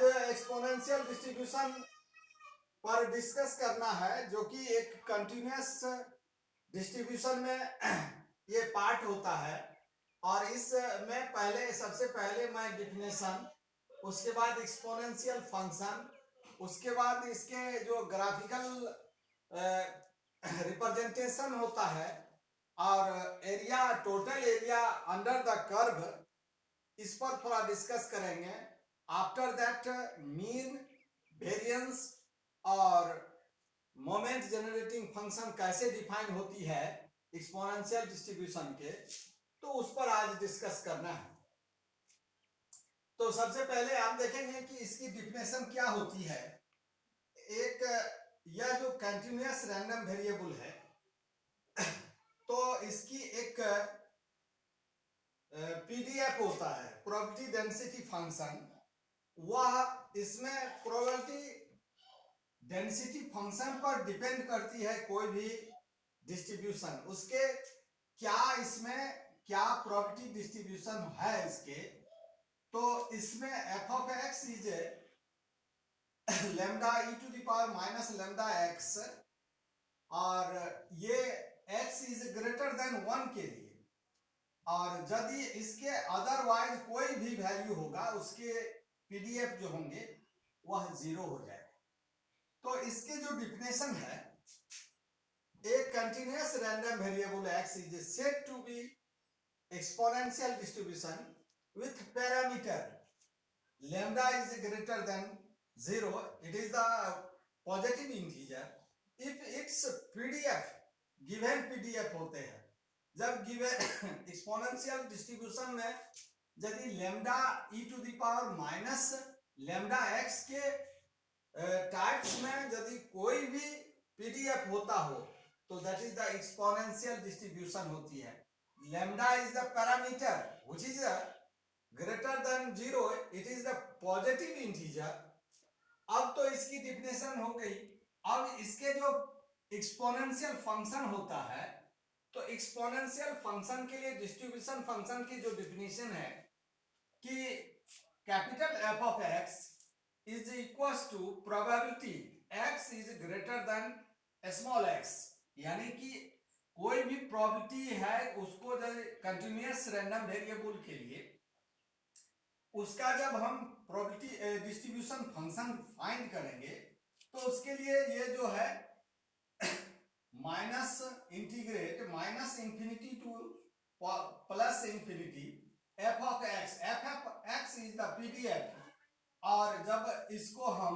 आज exponential distribution पर discuss करना है, जो कि एक कंटिन्यूअस डिस्ट्रीब्यूशन में ये पार्ट होता है। और इसमें सबसे पहले मैं डिफिनेशन, उसके बाद एक्सपोनेंशियल फंक्शन, उसके बाद इसके जो ग्राफिकल रिप्रेजेंटेशन होता है, और area, total area under the curve, इस पर थोड़ा डिस्कस करेंगे। आफ्टर दैट मीन, वेरिएंस और मोमेंट जनरेटिंग फंक्शन कैसे डिफाइन होती है एक्सपोनेंशियल डिस्ट्रीब्यूशन के, तो उस पर आज डिस्कस करना है। तो सबसे पहले आप देखेंगे कि इसकी डिफिनेशन क्या होती है। एक, यह जो कंटिन्यूअस रैंडम वेरिएबल है, तो इसकी एक पीडीएफ होता है, प्रोबेबिलिटी डेंसिटी फंक्शन। वह इसमें प्रोबेबिलिटी डेंसिटी फंक्शन पर डिपेंड करती है कोई भी डिस्ट्रीब्यूशन, उसके इसमें क्या प्रोबेबिलिटी डिस्ट्रीब्यूशन है इसके। तो इसमें f of x is lambda e to the power minus lambda x, और ये एक्स इज ग्रेटर देन 1 के लिए, और यदि इसके अदरवाइज कोई भी वैल्यू होगा, उसके पीडीएफ जो होंगे वह 0 हो जाएगा। तो इसके जो डिफिनेशन है, एक continuous random variable x is said to be exponential distribution with parameter lambda is greater than 0, it is the positive integer if its pdf given pdf होते हैं। जब गिवन एक्सपोनेंशियल डिस्ट्रीब्यूशन में यदि lambda e to the power minus lambda x के types में यदि कोई भी पीडीएफ होता हो, तो that is the exponential distribution होती है। Lambda is the parameter which is greater than 0, it is the positive integer. अब तो इसकी डिफिनेशन हो गई। अब इसके जो एक्सपोनेंशियल फंक्शन होता है, तो एक्सपोनेंशियल फंक्शन के लिए डिस्ट्रीब्यूशन फंक्शन की जो डिफिनेशन है कि capital f of x is equal to probability x is greater than small x, यानी कि कोई भी प्रोबेबिलिटी है उसको कंटिन्यूअस रैंडम वेरिएबल के लिए, उसका जब हम प्रोबेबिलिटी डिस्ट्रीब्यूशन फंक्शन फाइंड करेंगे, तो उसके लिए ये जो है minus integrate minus infinity two plus infinity F of x is the PDF. और जब इसको हम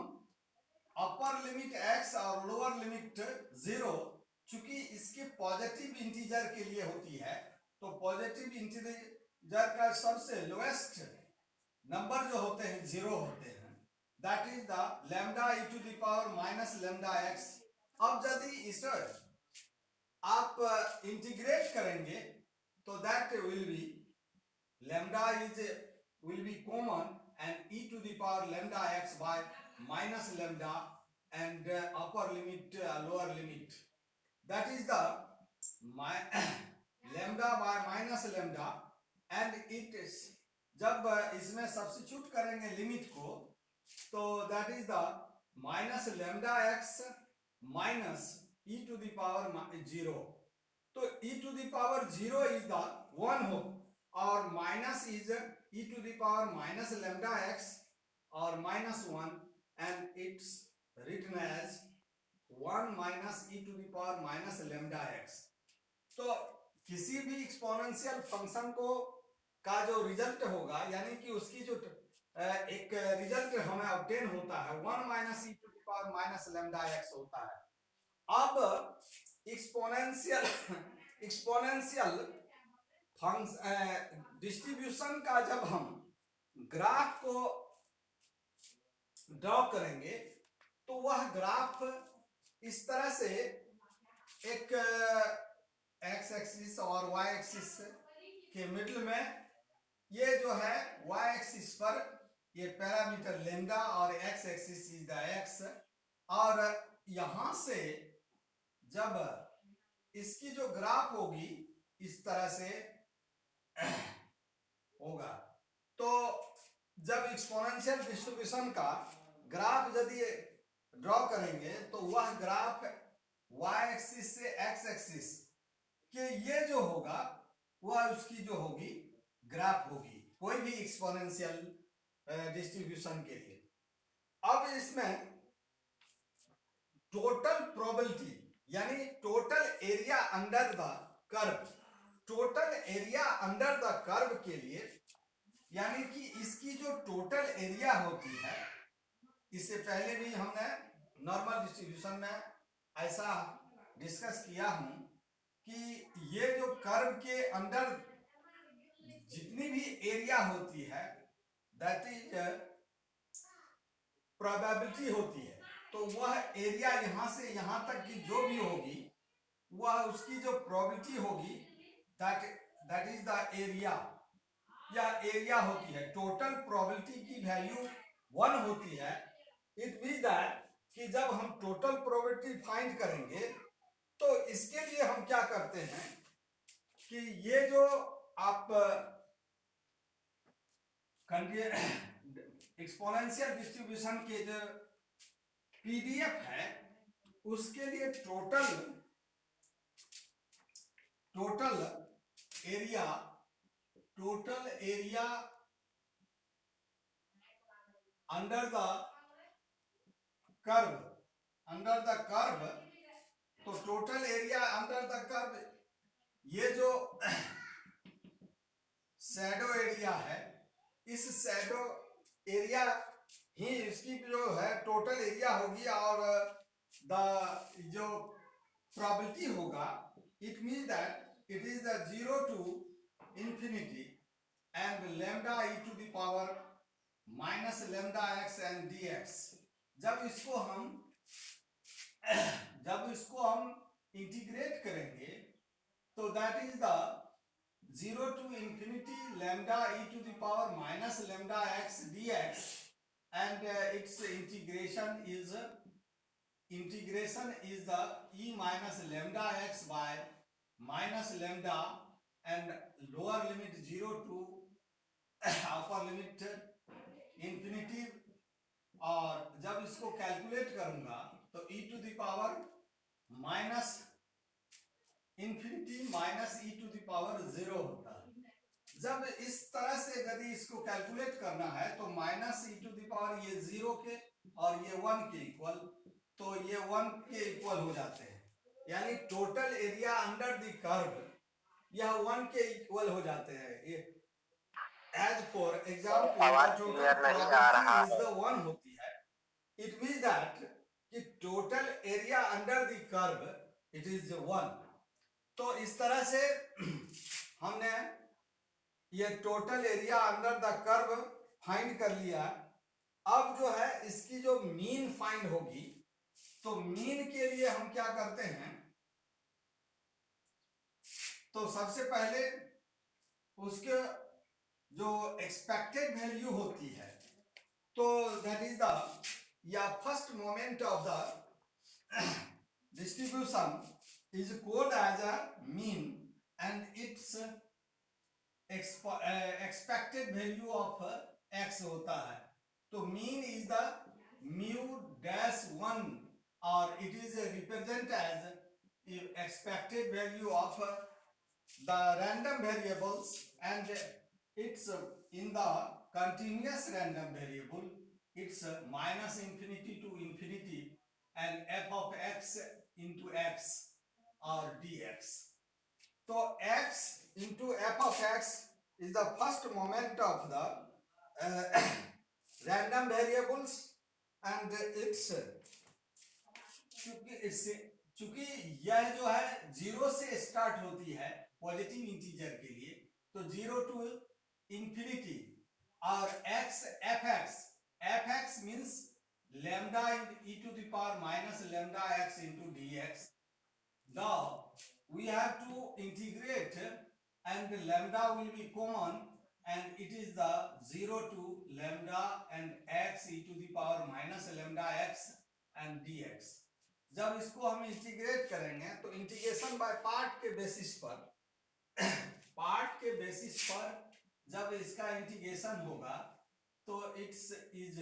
अपर लिमिट एक्स और लोअर लिमिट 0, चूंकि इसके पॉजिटिव इंटीजर के लिए होती है, तो पॉजिटिव इंटीजर का सबसे लोएस्ट नंबर जो होते हैं 0 होते हैं, that is the lambda e to the power minus lambda x. अब यदि इसे आप इंटीग्रेट करेंगे, तो that will be lambda will be common, and e to the power lambda x by minus lambda and upper limit lower limit, that is the lambda by minus lambda, and it is जब इसमें substitute करेंगे limit को, तो that is the minus lambda x minus e to the power 0। तो e to the power 0 is the 1 हो, और minus is e to the power minus lambda x और minus 1, and it's written as 1 minus e to the power minus lambda x. तो किसी भी exponential function को का जो रिजल्ट होगा, यानी कि उसकी जो एक रिजल्ट हमें ऑब्टेन होता है, 1 minus e to the power minus lambda x होता है। अब एक्सपोनेंशियल डिस्ट्रीब्यूशन का जब हम ग्राफ को ड्रॉ करेंगे, तो वह ग्राफ इस तरह से एक एक्स एक्सिस और वाई एक्सिस के मिडिल में, ये जो है वाई एक्सिस पर ये पैरामीटर लैम्डा और x axis is the x, और यहां से जब इसकी जो ग्राफ होगी इस तरह से होगा, तो जब एक्सपोनेंशियल डिस्ट्रीब्यूशन का ग्राफ यदि ड्रॉ करेंगे तो वह ग्राफ y एक्सिस से x एक्सिस के ये जो होगा वह उसकी जो होगी ग्राफ होगी कोई भी एक्सपोनेंशियल डिस्ट्रीब्यूशन के लिए। अब इसमें टोटल प्रोबेबिलिटी यानी total area under the curve, total area under the curve के लिए यानी कि इसकी जो टोटल एरिया होती है, इससे पहले भी हमने नॉर्मल डिस्ट्रीब्यूशन में ऐसा डिस्कस किया हूं कि ये जो कर्व के अंदर जितनी भी एरिया होती है दैट इज प्रोबेबिलिटी होती है, तो वह एरिया यहां से यहां तक की जो भी होगी वह उसकी जो प्रोबेबिलिटी होगी दैट इज द एरिया या एरिया होती है। टोटल प्रोबेबिलिटी की वैल्यू 1 होती है। इट मींस दैट कि जब हम टोटल प्रोबेबिलिटी फाइंड करेंगे तो इसके लिए हम क्या करते हैं कि ये जो आप एक्सपोनेंशियल डिस्ट्रीब्यूशन के जो पीडीएफ है उसके लिए total area under the curve, तो total area under the curve ये जो शैडो एरिया है, इस शैडो एरिया ही इसकी जो है टोटल एरिया होगी और द जो प्रोबेबिलिटी होगा it mean that it is the 0 to infinity and lambda e to the power minus lambda x and dx। जब इसको हम इंटीग्रेट करेंगे तो that is the 0 to infinity lambda e to the power minus lambda x dx and its integration is the e minus lambda x by minus lambda and lower limit 0 to upper limit infinity। और जब इसको calculate करूंगा तो e to the power minus infinity minus e to the power 0 होता है। जब इस तरह से यदि इसको कैलकुलेट करना है तो minus e to the power ये 0 के और ये 1 के इक्वल, तो ये 1 के इक्वल हो जाते हैं, यानी total area under the curve यह 1 के इक्वल हो जाते हैं। ये as for example total probability is the 1 होती है। इट मींस दैट कि total area under the curve it is 1। तो इस तरह से हमने ये total area under the curve find कर लिया। अब जो है इसकी जो मीन फाइंड होगी, तो मीन के लिए हम क्या करते हैं, तो सबसे पहले उसके जो एक्सपेक्टेड वैल्यू होती है तो दैट इज द या first moment of the distribution is called as a mean and its expected value of x होता है। तो mean is the mu dash 1 or it is represent as expected value of the random variables and it's in the continuous random variable it's minus infinity to infinity and f of x into x or dx। तो x into f of x is the first moment of the random variables and it's चूंकि यह जो है 0 से start होती है positive integer के लिए, तो 0 to infinity और fx means lambda e to the power minus lambda x into dx। Now we have to integrate and lambda will be common and it is the 0 to lambda and x e to the power minus lambda x and dx। जब इसको हम integrate करेंगे तो integration by part के basis पर जब इसका integration होगा तो it's is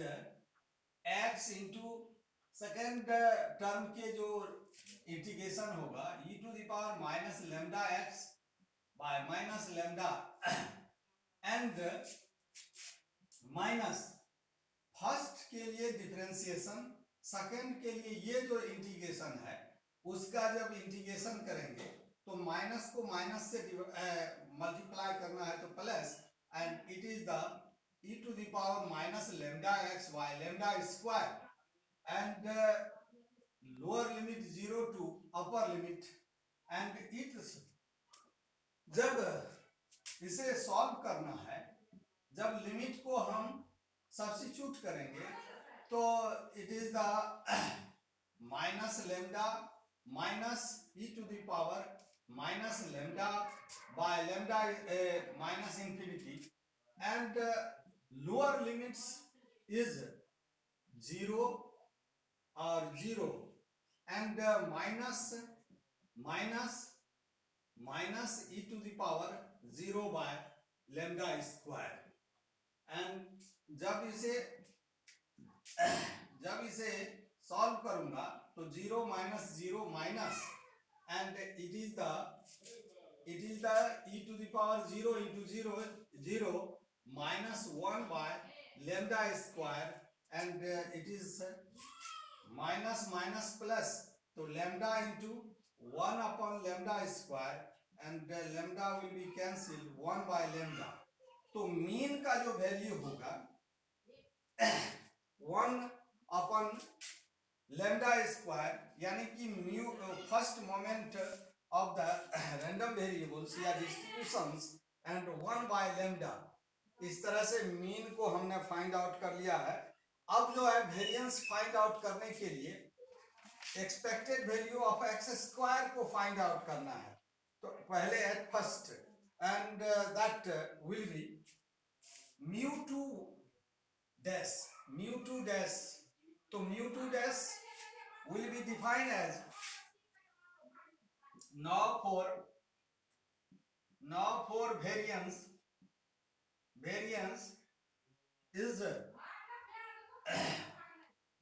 x into second term के जो इंटीग्रेशन होगा e to the power minus lambda x by minus lambda and minus first के लिए डिफरेंशिएशन, सेकेंड के लिए ये जो इंटीग्रेशन है उसका जब इंटीग्रेशन करेंगे तो माइनस को माइनस से मल्टीप्लाई करना है तो plus, and it is the e to the power minus lambda x by lambda square and lower limit 0 to upper limit, and it जब इसे सॉल्व करना है, जब लिमिट को हम सब्स्टिट्यूट करेंगे तो it is the minus lambda minus e to the power minus lambda by lambda minus infinity, and lower limits is 0 और 0 and minus e to the power 0 by lambda square, and जब इसे solve करूंगा तो 0 minus 0 minus, and it is the e to the power 0 into 0 0 minus 1 by lambda square, and it is minus minus plus, तो lambda into 1 upon lambda square, and lambda will be cancel 1 by lambda, तो mean का जो value होगा 1 upon lambda square, यानी कि mu first moment of the random variables या distributions, and 1 by lambda. इस तरह से मीन को हमने फाइंड आउट कर लिया है। अब जो है वेरिएंस फाइंड आउट करने के लिए expected value of x square को फाइंड आउट करना है, तो पहले at first, and that will B mu2 dash, तो mu2 dash will be defined as now for variance is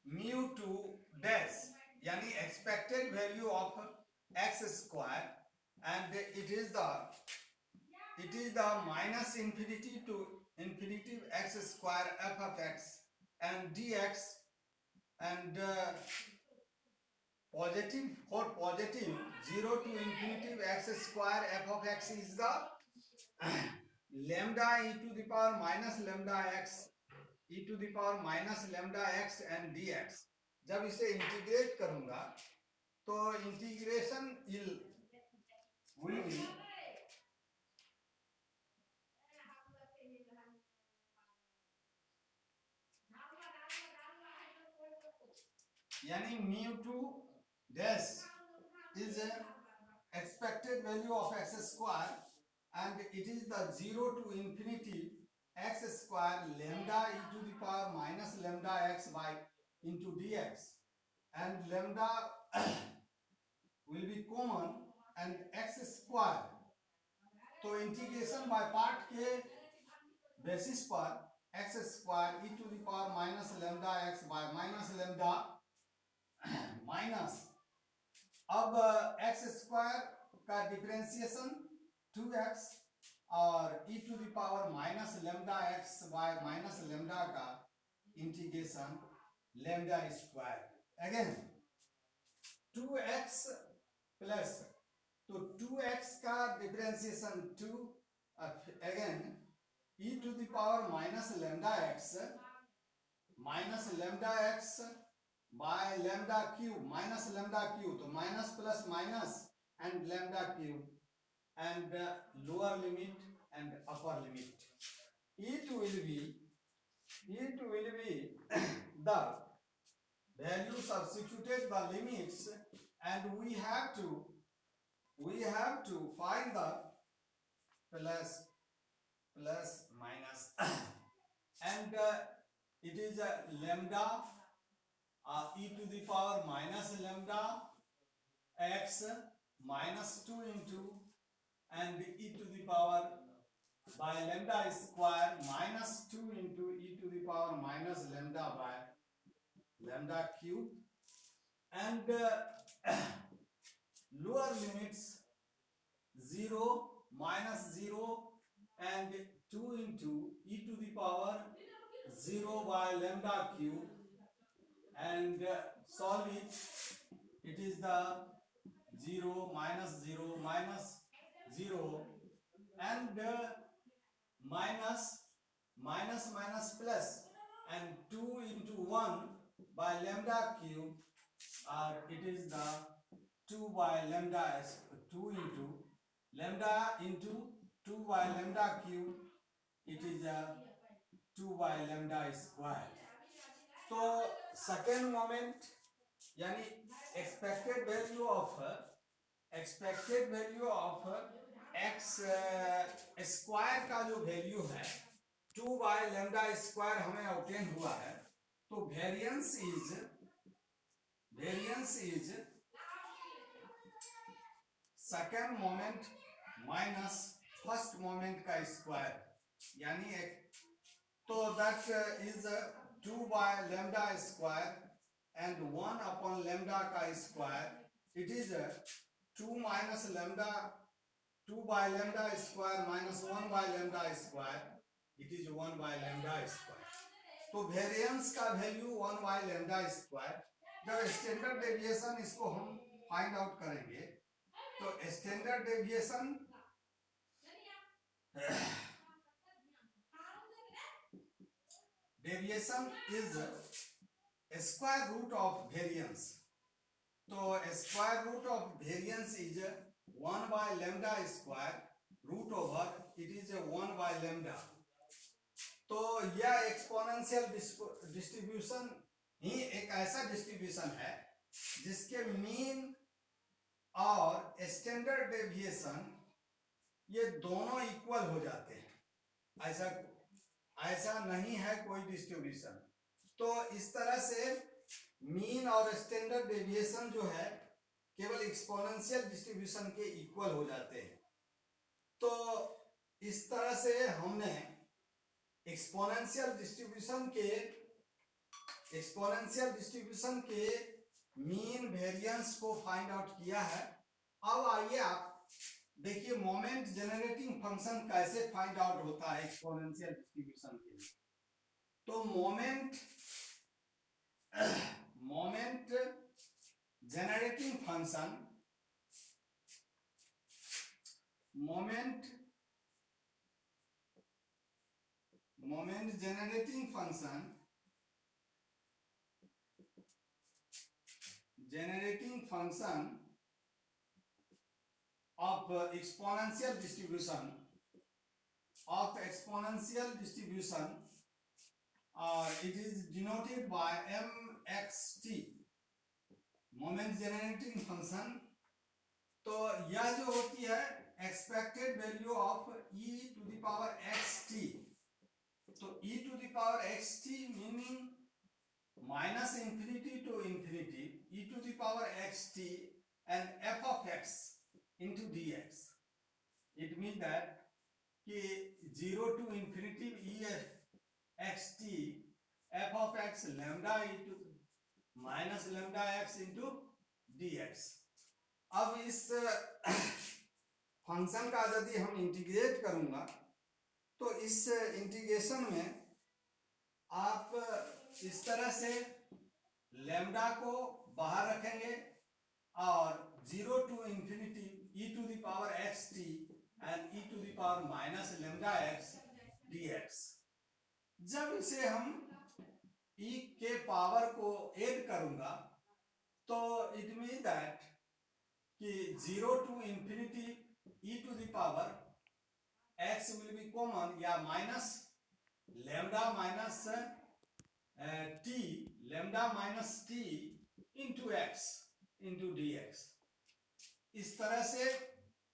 mu2 dash, यानी expected value of x square, and it is the minus infinity to infinity x square f of x and dx, and positive 0 to infinity x square f of x is the lambda e to the power minus lambda x e to the power minus lambda x and dx। जब इसे integrate करूंगा तो integration will be यानी mu2 dash is expected value of x square, and it is the 0 to infinity x square lambda e to the power minus lambda x by into dx, and lambda will be common and x square, तो integration by part के basis पर x square e to the power minus lambda x by minus lambda minus, अब x square का differentiation 2x और e to the power minus lambda x by minus lambda का integration lambda square, again 2x plus, तो 2x का differentiation 2, again e to the power minus lambda x by lambda cube minus lambda cube, तो minus plus minus and lambda cube, and lower limit and upper limit, it will be the value substituted the limits, and we have to find the plus minus and it is a lambda e to the power minus lambda x minus 2 into and e to the power by lambda square minus 2 into e to the power minus lambda by lambda cube, and lower limits 0, minus 0, and 2 into e to the power 0 by lambda cube, and solve it. It is the 0, minus 0, minus 0, and minus minus plus, and 2 into 1 by lambda cube, it is the 2 by lambda, 2 into lambda into 2 by lambda cube, it is a 2 by lambda square. तो second moment यानी expected value of x square का जो value है 2 by lambda square हमें obtain हुआ है, तो variance is second moment minus first moment का स्क्वायर, यानी तो that is 2 by lambda square and 1 upon lambda का square, it is 2 minus lambda 2 by lambda square minus 1 by lambda square, it is 1 by lambda square. तो variance का value 1 by lambda square. जब standard deviation इसको हम find out करेंगे, तो standard deviation is square root of variance. तो square root of variance is 1 by lambda square root over it is 1 by lambda. तो यह एक्सपोनेंशियल डिस्ट्रीब्यूशन ही एक ऐसा डिस्ट्रीब्यूशन है जिसके मीन और स्टैंडर्ड डेविएशन ये दोनों इक्वल हो जाते हैं. ऐसा नहीं है कोई डिस्ट्रीब्यूशन. तो इस तरह से मीन और स्टैंडर्ड डेविएशन जो है केवल एक्सपोनेंशियल डिस्ट्रीब्यूशन के इक्वल हो जाते हैं. तो इस तरह से हमने एक्सपोनेंशियल डिस्ट्रीब्यूशन के मीन वेरिएंस को फाइंड आउट किया है. अब आइए आप देखिए मोमेंट जनरेटिंग फंक्शन कैसे फाइंड आउट होता है एक्सपोनेंशियल डिस्ट्रीब्यूशन के लिए. तो moment generating function moment generating function of exponential distribution it is denoted by mxt, moment generating function. तो यह जो होती है expected value of e to the power xt. तो e to the power xt meaning minus infinity to infinity e to the power xt and f of x into dx. It means that कि 0 to infinity e xt f of x lambda into minus lambda x into dx. अब इस function का यदि हम integrate करूंगा तो इस integration में आप इस तरह से लैम्डा को बाहर रखेंगे और 0 to infinity e to the power xt and e to the power minus lambda x dx. जब इसे हम e के पावर को ऐड करूंगा तो इट मीन दैट कि 0 to infinity e to the power x will be common, या minus lambda minus t lambda minus t into x into dx. इस तरह से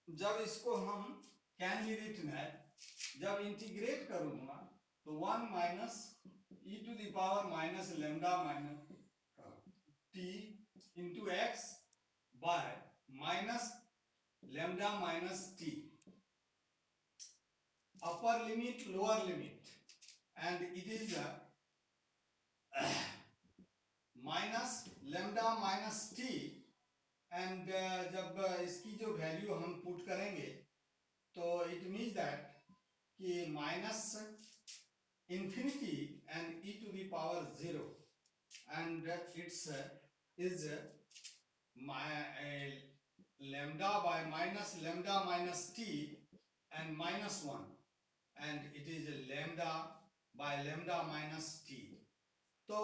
जब इसको हम कैन बी रिटन है, जब इंटीग्रेट करूंगा तो 1 minus e to the power minus lambda minus t into x by minus lambda minus t. upper limit, lower limit, and it is minus lambda minus t, and जब इसकी जो value हम put करेंगे तो it means that कि minus infinity and e to the power 0, and it's is lambda by lambda minus t and minus 1, and it is lambda by lambda minus t. So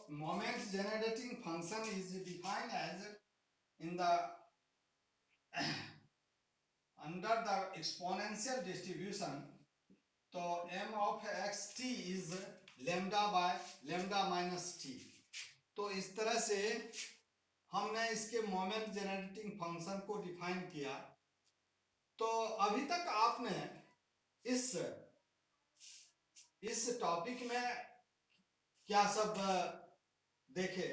moment generating function is defined as in the under the exponential distribution. तो m of x t is lambda by lambda minus t. तो इस तरह से हमने इसके moment generating function को define किया। तो अभी तक आपने इस टॉपिक में क्या सब देखे?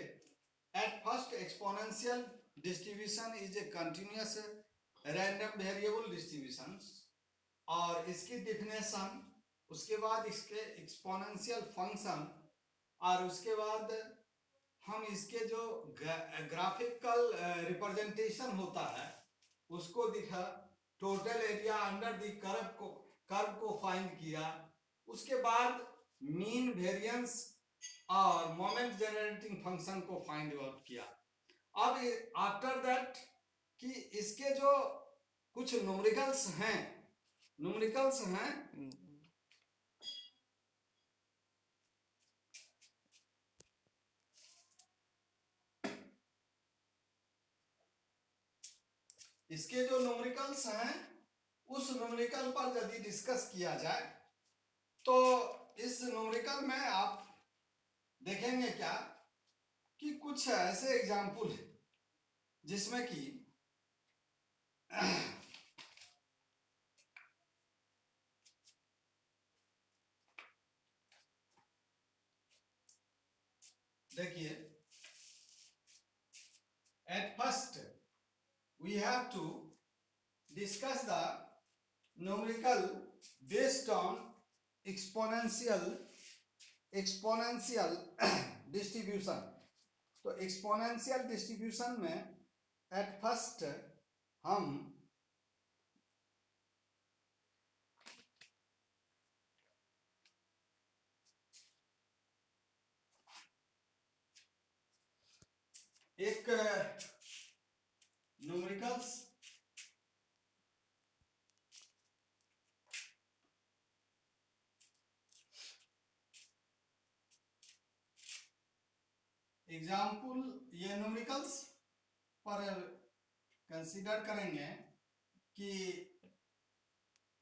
At first, exponential distribution is a continuous random variable distribution, और इसकी डिफिनेशन, उसके बाद इसके एक्सपोनेंशियल फंक्शन, और उसके बाद हम इसके जो ग्राफिकल रिप्रेजेंटेशन होता है उसको दिखा, total area under the curve को फाइंड किया, उसके बाद मीन वेरिएंस और मोमेंट जनरेटिंग फंक्शन को फाइंड आउट किया। अब आफ्टर दैट कि इसके जो कुछ न्यूमेरिकल्स हैं इसके जो न्यूमेरिकल्स हैं उस न्यूमेरिकल पर यदि डिस्कस किया जाए तो इस न्यूमेरिकल में आप देखेंगे क्या कि कुछ ऐसे एग्जाम्पल है जिसमें कि देखिए, at first we have to discuss the numerical based on exponential distribution. तो exponential distribution में at first हम एक न्यूमेरिकल्स एग्जाम्पल, ये न्यूमेरिकल्स पर कंसीडर करेंगे कि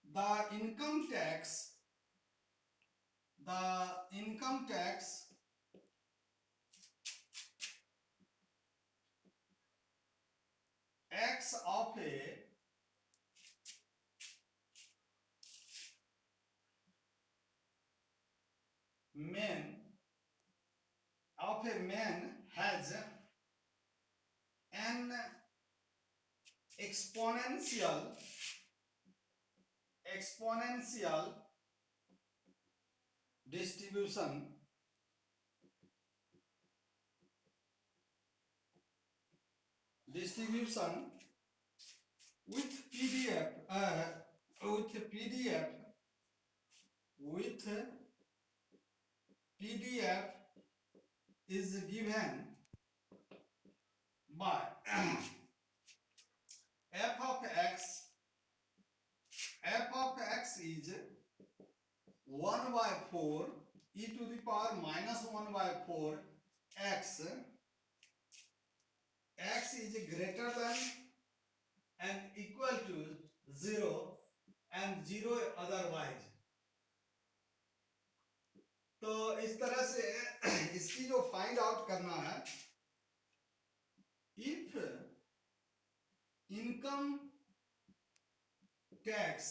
the income tax x of a man has an exponential distribution with PDF is given by f of x is 1 by 4 e to the power minus 1 by 4 x is greater than and equal to 0 and 0 otherwise. तो इस तरह से इसकी जो find out करना है, if income tax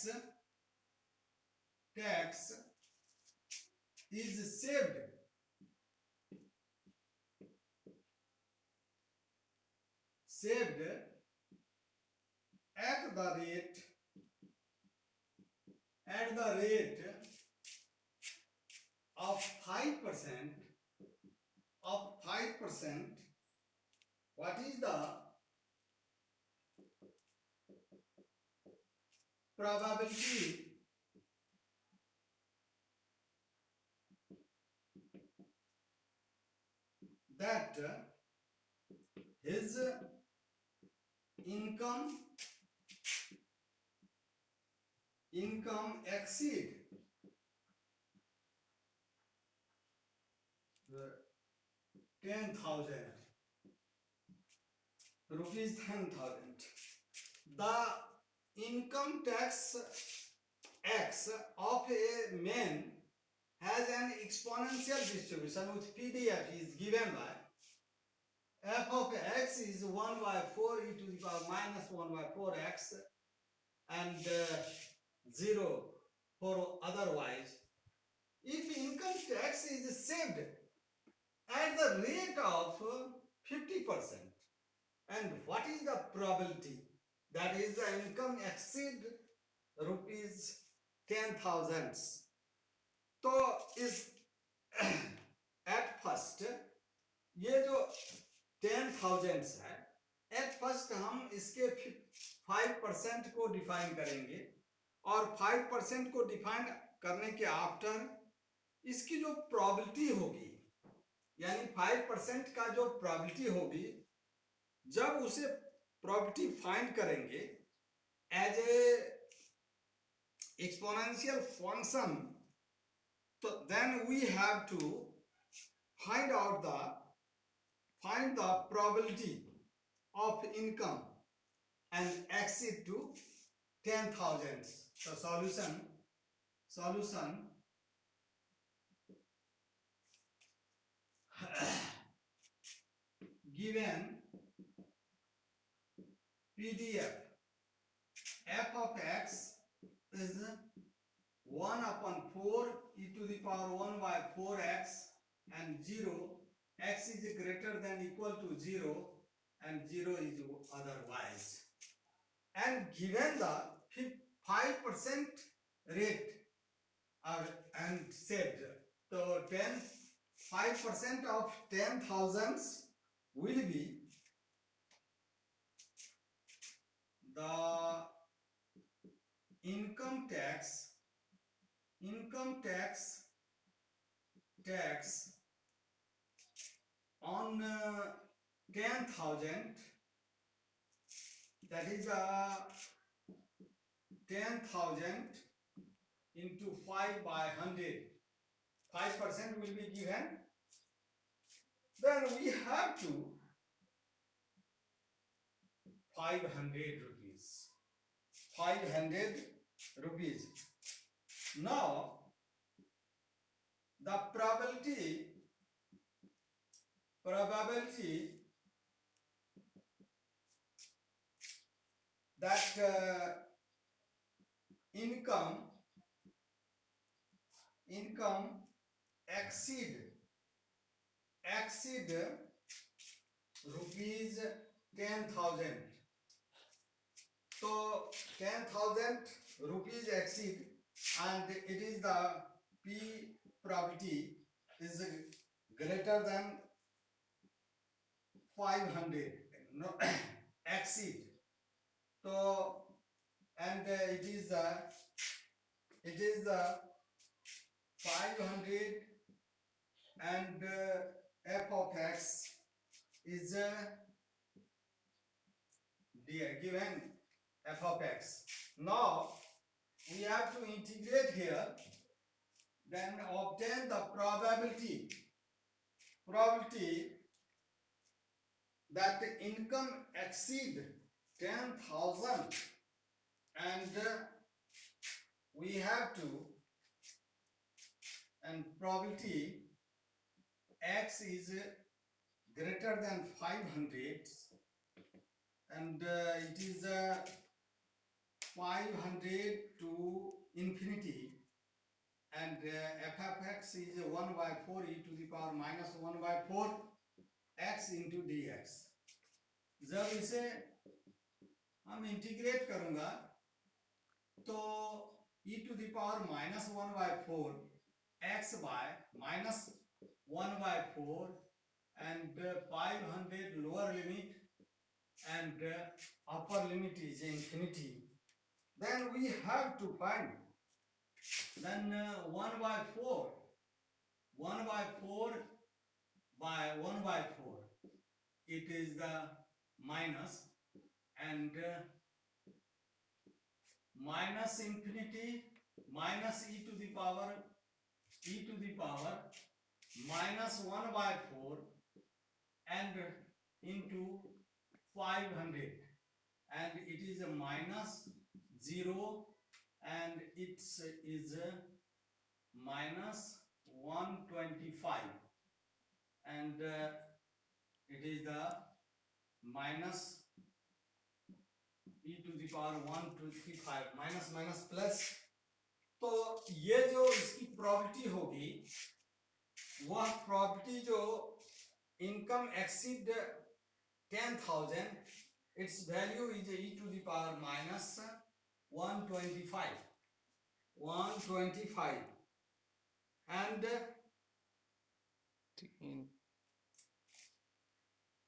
is saved at at the rate of 5%, what is the probability that his income exceed 10,000 rupees 10,000. The income tax X of a man has an exponential distribution with PDF is given by f of x is 1 by 4 e to the power minus 1 by 4x and 0 for otherwise. If income tax is saved at the rate of 50%, and what is the probability that is the income exceed rupees 10,000? तो इस at first ये जो 10,000 है, at first हम इसके 5% को define करेंगे और 5% को डिफाइन करने के आफ्टर इसकी जो प्रोबेबिलिटी होगी, यानी 5% का जो प्रोबेबिलिटी होगी, जब उसे प्रोबेबिलिटी फाइंड करेंगे as a exponential function, so then we have to find the probability of income and exceed to 10,000. So solution given PDF f of x is 1 upon 4 e to the power 1 by 4x and 0, x is greater than equal to 0 and 0 is otherwise, and given the 5% rate and said so 5% of 10,000 will be the income tax on 10,000, that is 10,000 into 5 by 100, 5% will be given. Then we have to 500 rupees. Now the probability that income exceed rupees 10,000. So 10,000 rupees exceed, and it is the P probability is greater than 500, no, exceed. So and it is the 500 and f of x is given f of x. Now we have to integrate here, then obtain the probability that income exceed 10,000, and we have to, and probability x is greater than 500 and it is 500 to infinity, and f of x is 1 by 4 e to the power minus 1 by 4 x into dx. जब इसे हम integrate करूंगा तो e to the power minus 1 by 4 x by minus 1 by 4 and 500 lower limit and upper limit is infinity. Then we have to find then 1 by 4 1 by 4 by 1 by 4 it is the minus and minus infinity minus e to the power minus 1 by 4 and into 500 and it is a minus 0 and it is a minus 125 and it is the minus e to the power 125 minus minus plus. तो ये जो इसकी property होगी वह property जो income exceed 10,000 its value is e to the power minus 125 and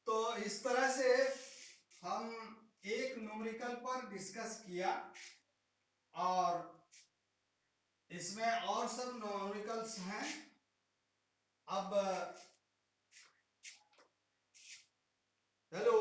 तो इस तरह से हम एक न्यूमेरिकल पर डिस्कस किया और इसमें और सब न्यूमेरिकल्स हैं. अब हेलो